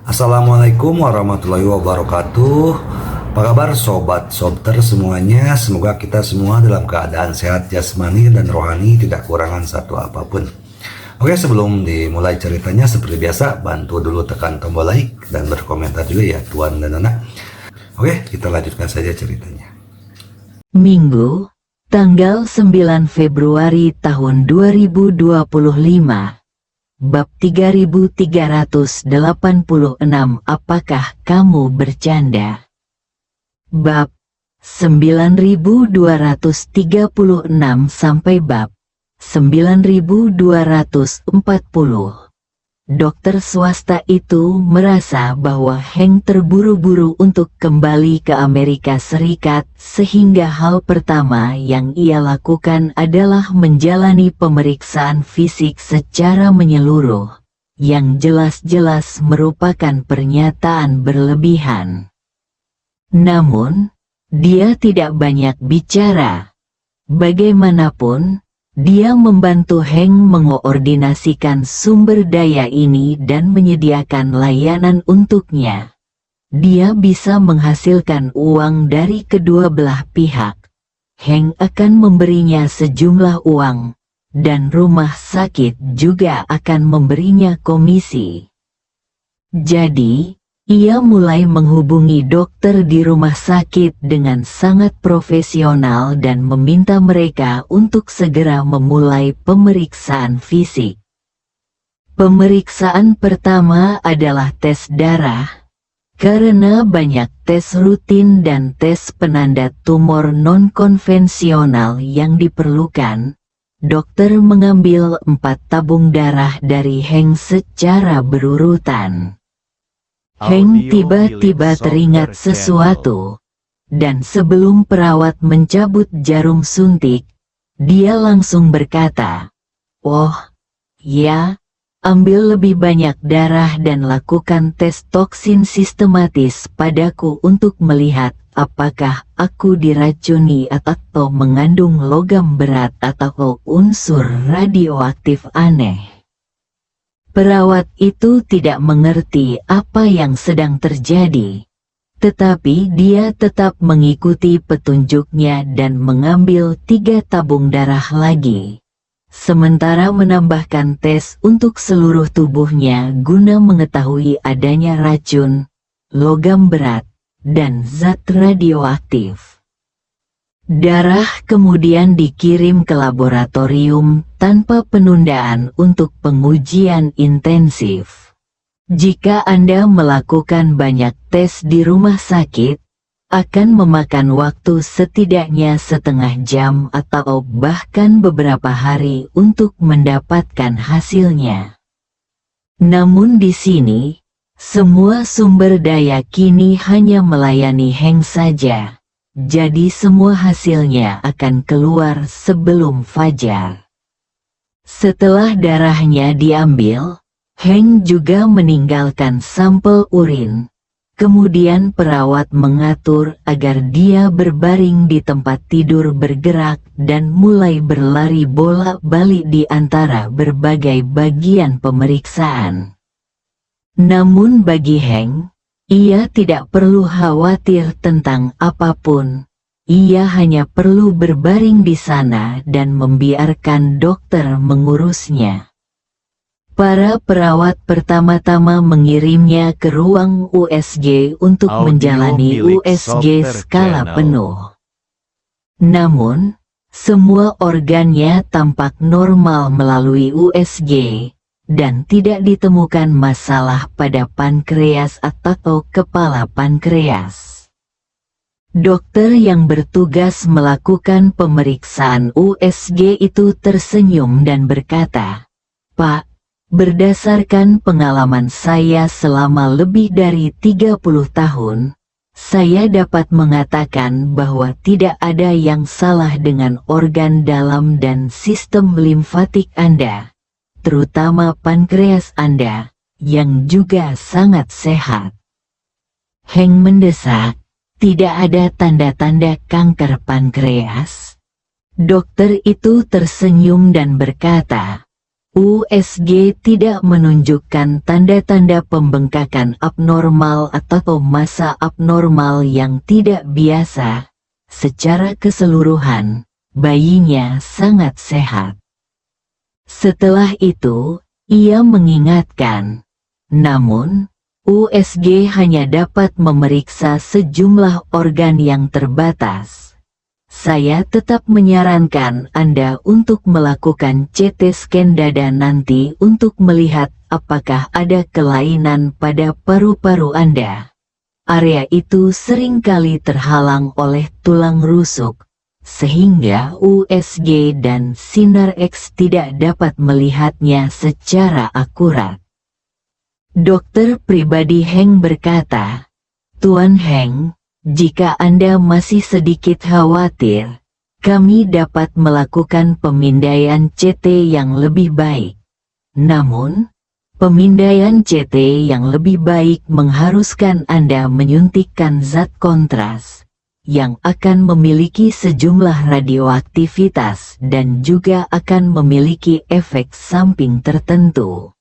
Assalamualaikum warahmatullahi wabarakatuh. Apa kabar sobat sobter semuanya? Semoga kita semua dalam keadaan sehat jasmani dan rohani, tidak kurangan satu apapun. Oke, sebelum dimulai ceritanya seperti biasa, bantu dulu tekan tombol like dan berkomentar juga ya Tuan dan Anak. Oke, kita lanjutkan saja ceritanya. Minggu, tanggal 9 Februari tahun 2025. Bab 3386. Apakah kamu bercanda? Bab 9236 sampai bab 9240. Dokter swasta itu merasa bahwa Hank terburu-buru untuk kembali ke Amerika Serikat, sehingga hal pertama yang ia lakukan adalah menjalani pemeriksaan fisik secara menyeluruh, yang jelas-jelas merupakan pernyataan berlebihan. Namun, dia tidak banyak bicara. Bagaimanapun, dia membantu Hank mengoordinasikan sumber daya ini dan menyediakan layanan untuknya. Dia bisa menghasilkan uang dari kedua belah pihak. Hank akan memberinya sejumlah uang, dan rumah sakit juga akan memberinya komisi. Jadi, ia mulai menghubungi dokter di rumah sakit dengan sangat profesional dan meminta mereka untuk segera memulai pemeriksaan fisik. Pemeriksaan pertama adalah tes darah. Karena banyak tes rutin dan tes penanda tumor non-konvensional yang diperlukan, dokter mengambil 4 tabung darah dari Hank secara berurutan. Hank tiba-tiba teringat sesuatu, dan sebelum perawat mencabut jarum suntik, dia langsung berkata, "Oh, ya, ambil lebih banyak darah dan lakukan tes toksin sistematis padaku untuk melihat apakah aku diracuni atau mengandung logam berat atau unsur radioaktif aneh." Perawat itu tidak mengerti apa yang sedang terjadi, tetapi dia tetap mengikuti petunjuknya dan mengambil 3 tabung darah lagi, sementara menambahkan tes untuk seluruh tubuhnya guna mengetahui adanya racun, logam berat, dan zat radioaktif. Darah kemudian dikirim ke laboratorium tanpa penundaan untuk pengujian intensif. Jika Anda melakukan banyak tes di rumah sakit, akan memakan waktu setidaknya setengah jam atau bahkan beberapa hari untuk mendapatkan hasilnya. Namun di sini, semua sumber daya kini hanya melayani Hank saja. Jadi semua hasilnya akan keluar sebelum fajar. Setelah darahnya diambil, Hank juga meninggalkan sampel urin. Kemudian perawat mengatur agar dia berbaring di tempat tidur bergerak dan mulai berlari bolak-balik di antara berbagai bagian pemeriksaan. Namun bagi Hank, ia tidak perlu khawatir tentang apapun. Ia hanya perlu berbaring di sana dan membiarkan dokter mengurusnya. Para perawat pertama-tama mengirimnya ke ruang USG untuk menjalani USG skala penuh. Namun, semua organnya tampak normal melalui USG. Dan tidak ditemukan masalah pada pankreas atau kepala pankreas. Dokter yang bertugas melakukan pemeriksaan USG itu tersenyum dan berkata, "Pak, berdasarkan pengalaman saya selama lebih dari 30 tahun, saya dapat mengatakan bahwa tidak ada yang salah dengan organ dalam dan sistem limfatik Anda, terutama pankreas Anda, yang juga sangat sehat." Hank mendesak, "Tidak ada tanda-tanda kanker pankreas?" Dokter itu tersenyum dan berkata, USG tidak menunjukkan tanda-tanda pembengkakan abnormal atau massa abnormal yang tidak biasa. Secara keseluruhan, bayinya sangat sehat. Setelah itu, ia mengingatkan, namun, USG hanya dapat memeriksa sejumlah organ yang terbatas. Saya tetap menyarankan Anda untuk melakukan CT scan dada nanti untuk melihat apakah ada kelainan pada paru-paru Anda. Area itu seringkali terhalang oleh tulang rusuk, sehingga USG dan sinar X tidak dapat melihatnya secara akurat. Dokter pribadi Heng berkata, "Tuan Heng, jika Anda masih sedikit khawatir, kami dapat melakukan pemindaian CT yang lebih baik. Namun, pemindaian CT yang lebih baik mengharuskan Anda menyuntikkan zat kontras, yang akan memiliki sejumlah radioaktivitas dan juga akan memiliki efek samping tertentu."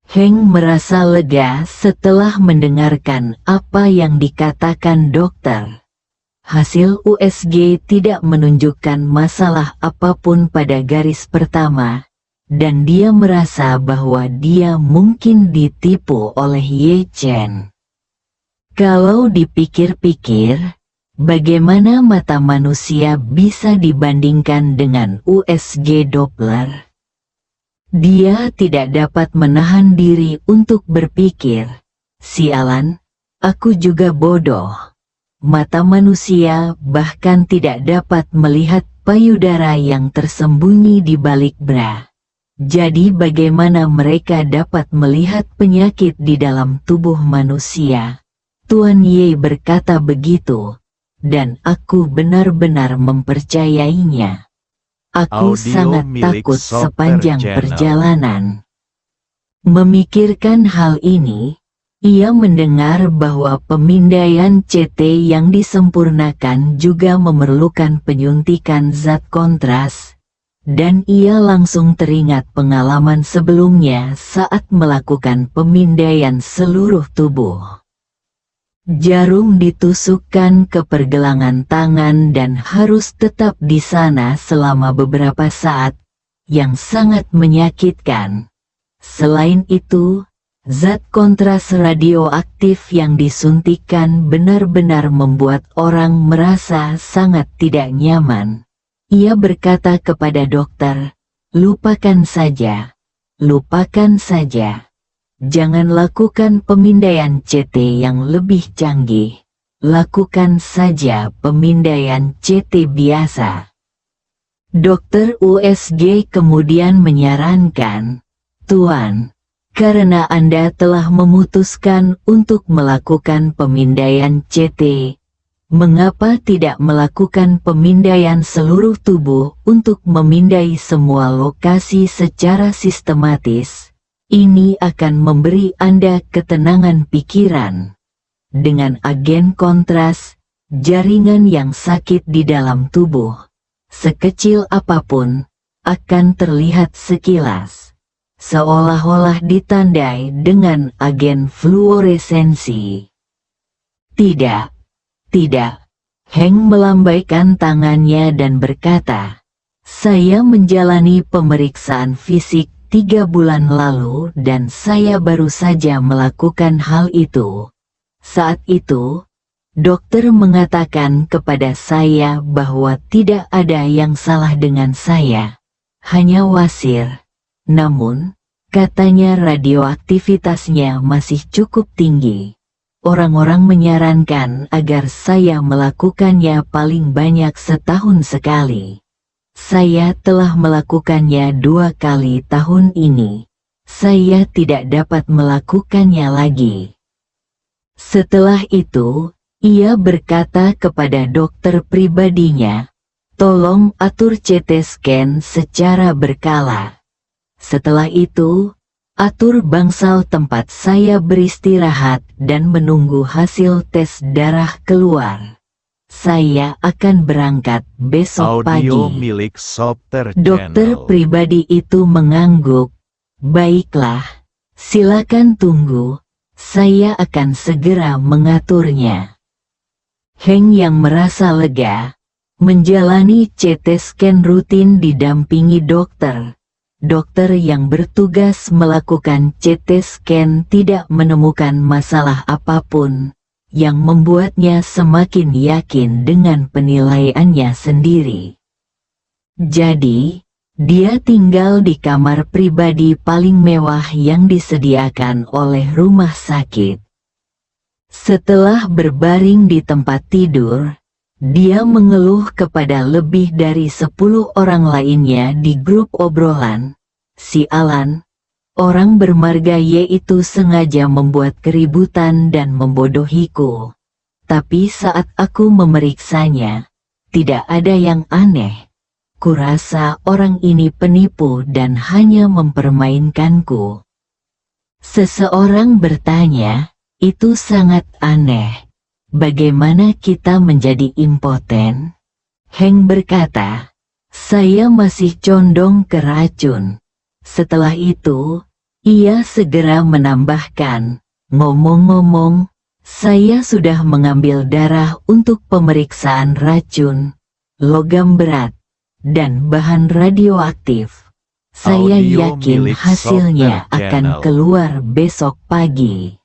Heng merasa lega setelah mendengarkan apa yang dikatakan dokter. Hasil USG tidak menunjukkan masalah apapun pada garis pertama, dan dia merasa bahwa dia mungkin ditipu oleh Ye Chen. Kalau dipikir-pikir, bagaimana mata manusia bisa dibandingkan dengan USG Doppler? Dia tidak dapat menahan diri untuk berpikir, "Sialan, aku juga bodoh." Mata manusia bahkan tidak dapat melihat payudara yang tersembunyi di balik bra. Jadi bagaimana mereka dapat melihat penyakit di dalam tubuh manusia? Tuan Ye berkata begitu, dan aku benar-benar mempercayainya. Aku Audio sangat milik takut Software sepanjang Channel. perjalanan. Memikirkan hal ini, ia mendengar bahwa pemindaian CT yang disempurnakan juga memerlukan penyuntikan zat kontras, dan ia langsung teringat pengalaman sebelumnya saat melakukan pemindaian seluruh tubuh. Jarum ditusukkan ke pergelangan tangan dan harus tetap di sana selama beberapa saat, yang sangat menyakitkan. Selain itu, zat kontras radioaktif yang disuntikan benar-benar membuat orang merasa sangat tidak nyaman. Ia berkata kepada dokter, "Lupakan saja, lupakan saja. Jangan lakukan pemindaian CT yang lebih canggih. Lakukan saja pemindaian CT biasa." Dokter USG kemudian menyarankan, "Tuan, karena Anda telah memutuskan untuk melakukan pemindaian CT, mengapa tidak melakukan pemindaian seluruh tubuh untuk memindai semua lokasi secara sistematis? Ini akan memberi Anda ketenangan pikiran. Dengan agen kontras, jaringan yang sakit di dalam tubuh, sekecil apapun, akan terlihat sekilas, seolah-olah ditandai dengan agen fluoresensi." Tidak, tidak. Heng melambaikan tangannya dan berkata, "Saya menjalani pemeriksaan fisik 3 bulan lalu dan saya baru saja melakukan hal itu. Saat itu, dokter mengatakan kepada saya bahwa tidak ada yang salah dengan saya, hanya wasir. Namun, katanya radioaktivitasnya masih cukup tinggi. Orang-orang menyarankan agar saya melakukannya paling banyak setahun sekali. Saya telah melakukannya 2 kali tahun ini. Saya tidak dapat melakukannya lagi." Setelah itu, ia berkata kepada dokter pribadinya, "Tolong atur CT scan secara berkala. Setelah itu, atur bangsal tempat saya beristirahat dan menunggu hasil tes darah keluar. Saya akan berangkat besok pagi. Audio milik Sopter Dokter Channel. pribadi itu mengangguk. Baiklah, silakan tunggu. Saya akan segera mengaturnya. Heng yang merasa lega, menjalani CT scan rutin didampingi dokter. Dokter yang bertugas melakukan CT scan tidak menemukan masalah apapun, yang membuatnya semakin yakin dengan penilaiannya sendiri. Jadi, dia tinggal di kamar pribadi paling mewah yang disediakan oleh rumah sakit. Setelah berbaring di tempat tidur, dia mengeluh kepada lebih dari 10 orang lainnya di grup obrolan. Sialan, orang bermarga yaitu sengaja membuat keributan dan membodohiku. Tapi saat aku memeriksanya, tidak ada yang aneh. Kurasa orang ini penipu dan hanya mempermainkanku. Seseorang bertanya, itu sangat aneh. Bagaimana kita menjadi impoten? Heng berkata, saya masih condong ke racun. Setelah itu, ia segera menambahkan, ngomong-ngomong, saya sudah mengambil darah untuk pemeriksaan racun, logam berat, dan bahan radioaktif. Saya Audio yakin milik hasilnya Sopter akan Channel. keluar besok pagi.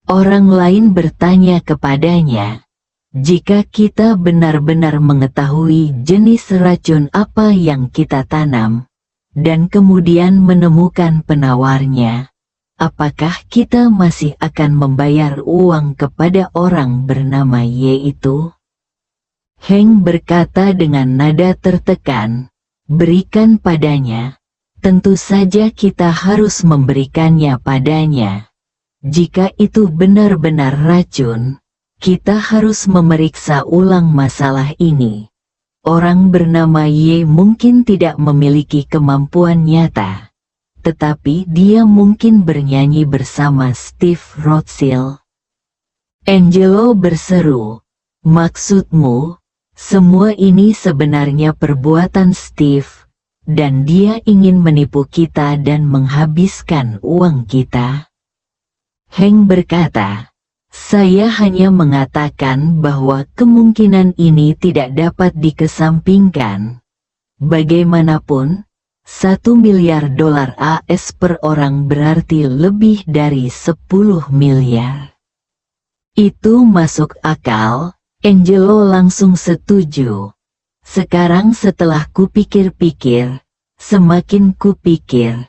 Orang lain bertanya kepadanya, jika kita benar-benar mengetahui jenis racun apa yang kita tanam, dan kemudian menemukan penawarnya, apakah kita masih akan membayar uang kepada orang bernama Y itu? Heng berkata dengan nada tertekan, berikan padanya. Tentu saja kita harus memberikannya padanya. Jika itu benar-benar racun, kita harus memeriksa ulang masalah ini. Orang bernama Y mungkin tidak memiliki kemampuan nyata, tetapi dia mungkin bernyanyi bersama Steve Rothschild. Angelo berseru, maksudmu? Semua ini sebenarnya perbuatan Steve, dan dia ingin menipu kita dan menghabiskan uang kita. Heng berkata, saya hanya mengatakan bahwa kemungkinan ini tidak dapat dikesampingkan. Bagaimanapun, $1 miliar AS per orang berarti lebih dari 10 miliar. Itu masuk akal. Angelo langsung setuju. Sekarang setelah kupikir-pikir, semakin kupikir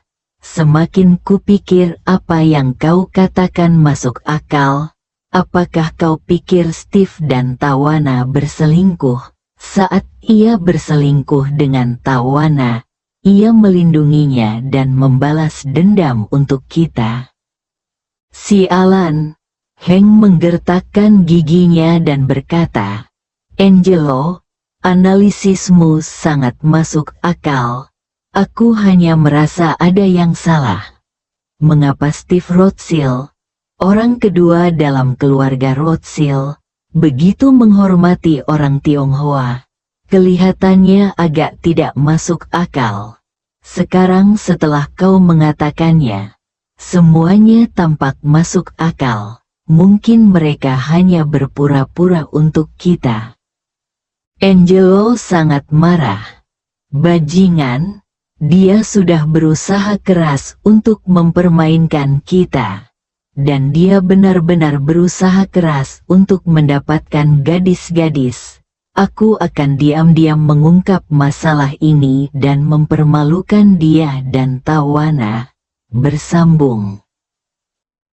apa yang kau katakan masuk akal. Apakah kau pikir Steve dan Tawana berselingkuh? Saat ia berselingkuh dengan Tawana, ia melindunginya dan membalas dendam untuk kita. Sialan. Heng menggertakkan giginya dan berkata, Angelo, analisismu sangat masuk akal. Aku hanya merasa ada yang salah. Mengapa Steve Rothschild, orang kedua dalam keluarga Rothschild, begitu menghormati orang Tionghoa? Kelihatannya agak tidak masuk akal. Sekarang setelah kau mengatakannya, semuanya tampak masuk akal. Mungkin mereka hanya berpura-pura untuk kita. Angelo sangat marah. Bajingan, dia sudah berusaha keras untuk mempermainkan kita. Dan dia benar-benar berusaha keras untuk mendapatkan gadis-gadis. Aku akan diam-diam mengungkap masalah ini dan mempermalukan dia dan Tawana. Bersambung.